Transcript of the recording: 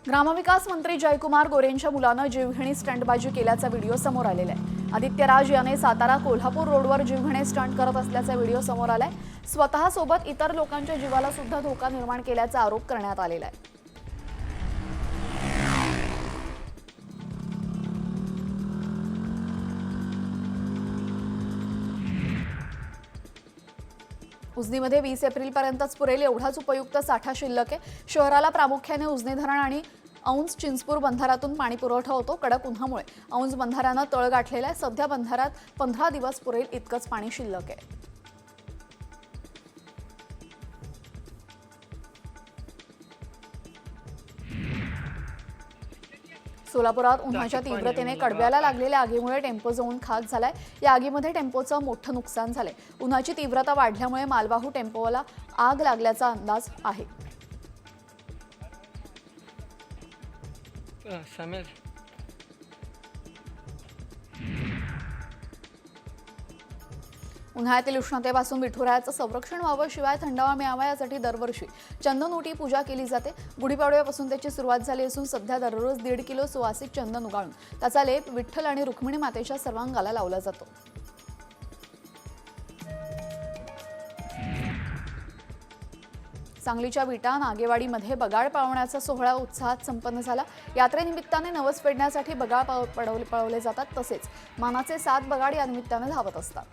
ग्रामविकास मंत्री जयकुमार गोरेंच्या मुलानं जीवघेणी स्टंटबाजी केल्याचा व्हिडिओ समोर आलेला आहे। आदित्य राज याने सातारा कोल्हापूर रोडवर जीवघेणी स्टंट करत असल्याचा व्हिडिओ समोर आलाय। स्वतःसोबत इतर लोकांच्या जीवाला सुद्धा धोका निर्माण केल्याचा आरोप करण्यात आलेला आहे। उजनीमध्ये 20 एप्रिलपर्यंतच पुरेल एवढाच उपयुक्त साठा शिल्लक आहे। शहराला प्रामुख्याने उजनी धरण आणि औंध चिंचपूर बंधारातून पाणी पुरवठा होतो। कडक उन्हामुळे औंध बंधाऱ्यानं तळ गाठलेला आहे। सध्या बंधारात 15 दिवस पुरेल इतकंच पाणी शिल्लक आहे। सोलापुरात उन्हाच्या तीव्रतेने कडब्याला लागलेल्या आगीमुळे टेम्पो जळून खाक झालाय। या आगीमध्ये टेम्पोचं मोठं नुकसान झालंय। उन्हाची तीव्रता वाढल्यामुळे मालवाहू टेम्पोला आग लागल्याचा अंदाज आहे। उन्हाळ्यातील उष्णतेपासून विठुरायाचं संरक्षण व्हावं, शिवाय थंडावा मिळावा यासाठी दरवर्षी चंदन ओटी पूजा केली जाते। गुढीपाडव्यापासून त्याची सुरुवात झाली असून सध्या दररोज 1.5 किलो सुवासिक चंदन उगाळून त्याचा लेप विठ्ठल आणि रुक्मिणी मातेच्या सर्वांगाला लावला जातो। सांगलीच्या विटा नागेवाडीमध्ये बगाड पळवण्याचा सोहळा उत्साहात संपन्न झाला। यात्रेनिमित्ताने नवस फेडण्यासाठी बगाड पळवले जातात, तसेच मानाचे 7 बगाड या निमित्ताने धावत असतात।